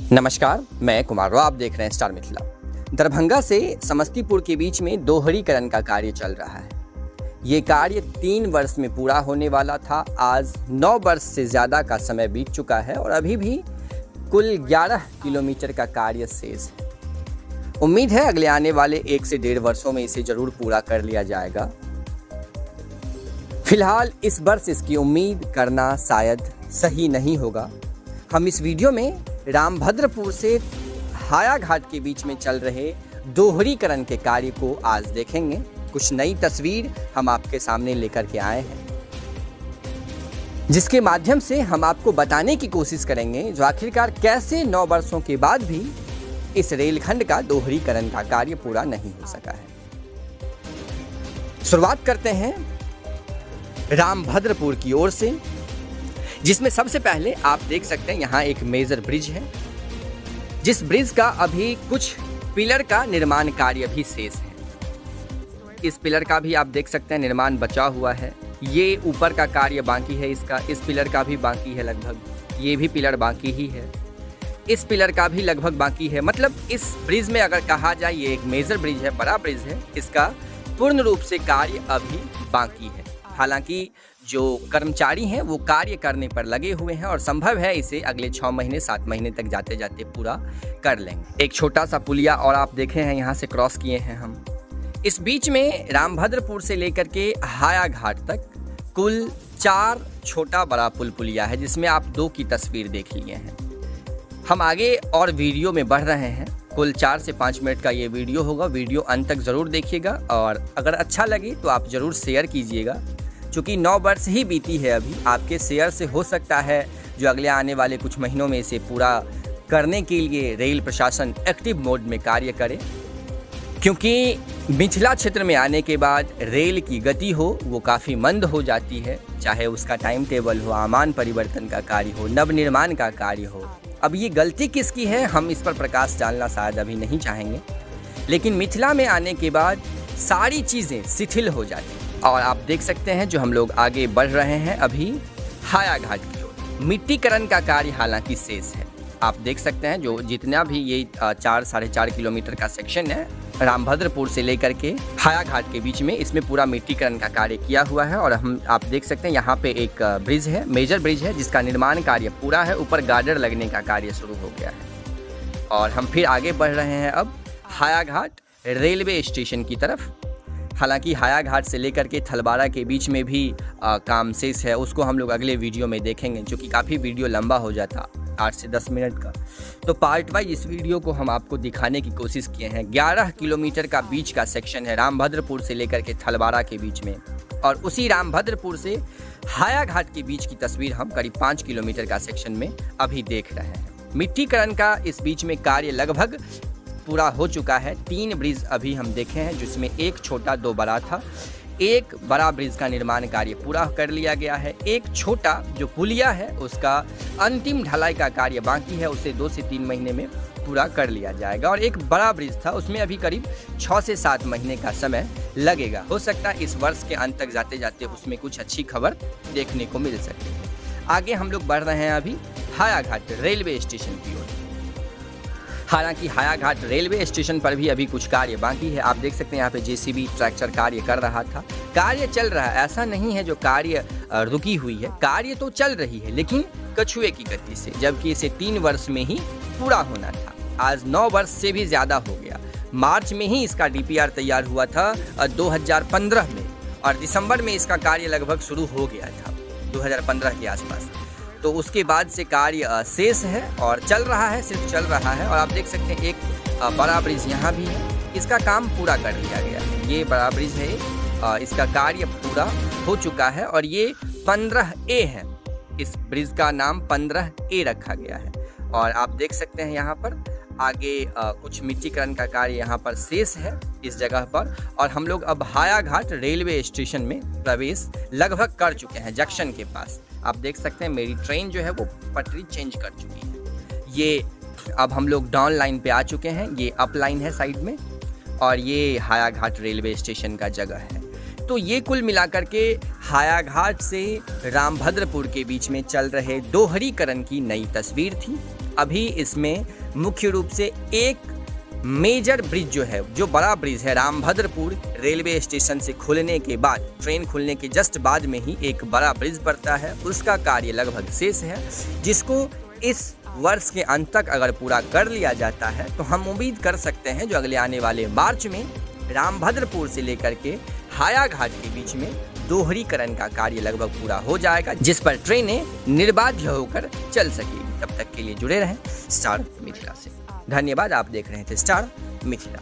नमस्कार, मैं कुमार राव, आप देख रहे हैं स्टार मिथिला। दरभंगा से समस्तीपुर के बीच में दोहरीकरण का कार्य चल रहा है। ये कार्य 3 वर्ष में पूरा होने वाला था। आज 9 वर्ष से ज़्यादा का समय बीत चुका है और अभी भी कुल 11 किलोमीटर का कार्य शेष है। उम्मीद है अगले आने वाले 1 से 1.5 वर्षों में इसे जरूर पूरा कर लिया जाएगा। फिलहाल इस वर्ष इसकी उम्मीद करना शायद सही नहीं होगा। हम इस वीडियो में रामभद्रपुर से हायाघाट के बीच में चल रहे दोहरीकरण के कार्य को आज देखेंगे। कुछ नई तस्वीर हम आपके सामने लेकर के आए हैं, जिसके माध्यम से हम आपको बताने की कोशिश करेंगे जो आखिरकार कैसे 9 वर्षों के बाद भी इस रेलखंड का दोहरीकरण का कार्य पूरा नहीं हो सका है। शुरुआत करते हैं रामभद्रपुर की ओर से, जिसमें सबसे पहले आप देख सकते हैं यहाँ एक मेजर ब्रिज है, जिस ब्रिज का अभी कुछ पिलर का निर्माण कार्य भी शेष है। इस पिलर का भी आप देख सकते हैं निर्माण बचा हुआ है। ये ऊपर का कार्य बाकी है इसका, इस पिलर का भी बाकी है लगभग, ये भी पिलर बाकी ही है, इस पिलर का भी लगभग बाकी है। मतलब इस ब्रिज में अगर कहा जाए ये एक मेजर ब्रिज है, बड़ा ब्रिज है, इसका पूर्ण रूप से कार्य अभी बाकी है। हालांकि जो कर्मचारी हैं वो कार्य करने पर लगे हुए हैं और संभव है इसे अगले 6 महीने 7 महीने तक जाते जाते पूरा कर लेंगे। एक छोटा सा पुलिया और आप देखे हैं यहाँ से क्रॉस किए हैं हम। इस बीच में रामभद्रपुर से लेकर के हायाघाट तक कुल 4 छोटा बड़ा पुलिया है, जिसमें आप 2 की तस्वीर देख लिए हैं। हम आगे और वीडियो में बढ़ रहे हैं। कुल 4 से 5 मिनट का ये वीडियो होगा। वीडियो अंत तक ज़रूर देखिएगा और अगर अच्छा लगे तो आप ज़रूर शेयर कीजिएगा। चूँकि 9 वर्ष ही बीती है अभी, आपके शेयर से हो सकता है जो अगले आने वाले कुछ महीनों में इसे पूरा करने के लिए रेल प्रशासन एक्टिव मोड में कार्य करे। क्योंकि मिथिला क्षेत्र में आने के बाद रेल की गति हो वो काफ़ी मंद हो जाती है, चाहे उसका टाइम टेबल हो, आमान परिवर्तन का कार्य हो, नवनिर्माण का कार्य हो। अब ये गलती किसकी है हम इस पर प्रकाश डालना शायद अभी नहीं चाहेंगे, लेकिन मिथिला में आने के बाद सारी चीज़ें शिथिल हो जाती हैं। और आप देख सकते हैं जो हम लोग आगे बढ़ रहे हैं अभी हायाघाट की ओर। मिट्टीकरण का कार्य हालांकि शेष है। आप देख सकते हैं जो जितना भी ये 4-4.5 किलोमीटर का सेक्शन है रामभद्रपुर से लेकर के हायाघाट के बीच में, इसमें पूरा मिट्टीकरण का कार्य किया हुआ है। और आप देख सकते हैं यहाँ पे एक ब्रिज है, मेजर ब्रिज है, जिसका निर्माण कार्य पूरा है। ऊपर गार्डर लगने का कार्य शुरू हो गया है और हम फिर आगे बढ़ रहे हैं अब हायाघाट रेलवे स्टेशन की तरफ। हालांकि हायाघाट से लेकर के थलबाड़ा के बीच में भी काम शेष है, उसको हम लोग अगले वीडियो में देखेंगे, जो कि काफ़ी वीडियो लंबा हो जाता 8 से 10 मिनट का। तो पार्ट वाइज इस वीडियो को हम आपको दिखाने की कोशिश किए हैं। 11 किलोमीटर का बीच का सेक्शन है रामभद्रपुर से लेकर के थलबाड़ा के बीच में, और उसी रामभद्रपुर से हायाघाट के बीच की तस्वीर हम करीब 5 किलोमीटर का सेक्शन में अभी देख रहे हैं। मिट्टीकरण का इस बीच में कार्य लगभग पूरा हो चुका है। 3 ब्रिज अभी हम देखे हैं, जिसमें एक छोटा 2 बड़ा था। एक बड़ा ब्रिज का निर्माण कार्य पूरा कर लिया गया है। एक छोटा जो पुलिया है उसका अंतिम ढलाई का कार्य बाकी है, उसे 2 से 3 महीने में पूरा कर लिया जाएगा। और एक बड़ा ब्रिज था, उसमें अभी करीब 6 से 7 महीने का समय लगेगा। हो सकता है इस वर्ष के अंत तक जाते जाते उसमें कुछ अच्छी खबर देखने को मिल सके। आगे हम लोग बढ़ रहे हैं अभी हायाघाट रेलवे स्टेशन की ओर। हालांकि हायाघाट रेलवे स्टेशन पर भी अभी कुछ कार्य बाकी है। आप देख सकते हैं यहाँ पे जेसीबी ट्रैक्टर कार्य कर रहा था। कार्य चल रहा है, ऐसा नहीं है जो कार्य रुकी हुई है, कार्य तो चल रही है, लेकिन कछुए की गति से, जबकि इसे 3 वर्ष में ही पूरा होना था। आज 9 वर्ष से भी ज़्यादा हो गया। मार्च में ही इसका DPR तैयार हुआ था 2015 में, और दिसंबर में इसका कार्य लगभग शुरू हो गया था 2015 के आसपास। तो उसके बाद से कार्य शेष है और चल रहा है, सिर्फ चल रहा है। और आप देख सकते हैं एक बड़ा ब्रिज यहाँ भी है, इसका काम पूरा कर लिया गया है। ये बड़ा ब्रिज है, इसका कार्य पूरा हो चुका है और ये 15A है। इस ब्रिज का नाम 15A रखा गया है। और आप देख सकते हैं यहाँ पर आगे कुछ मिट्टीकरण का कार्य यहाँ पर शेष है इस जगह पर। और हम लोग अब हायाघाट रेलवे स्टेशन में प्रवेश लगभग कर चुके हैं। जंक्शन के पास आप देख सकते हैं मेरी ट्रेन जो है वो पटरी चेंज कर चुकी है। ये अब हम लोग डाउन लाइन पे आ चुके हैं, ये अप लाइन है साइड में, और ये हायाघाट रेलवे स्टेशन का जगह है। तो ये कुल मिलाकर के हायाघाट से रामभद्रपुर के बीच में चल रहे दोहरीकरण की नई तस्वीर थी। अभी इसमें मुख्य रूप से एक मेजर ब्रिज जो है, जो बड़ा ब्रिज है, रामभद्रपुर रेलवे स्टेशन से खुलने के बाद, ट्रेन खुलने के जस्ट बाद में ही एक बड़ा ब्रिज पड़ता है, उसका कार्य लगभग शेष है, जिसको इस वर्ष के अंत तक अगर पूरा कर लिया जाता है तो हम उम्मीद कर सकते हैं जो अगले आने वाले मार्च में रामभद्रपुर से लेकर के हाया घाट के बीच में दोहरीकरण का कार्य लगभग पूरा हो जाएगा, जिस पर ट्रेनें निर्बाध होकर चल सकेगी। तब तक के लिए जुड़े रहें स्टार मिथिला से। धन्यवाद। आप देख रहे थे स्टार मिथिला।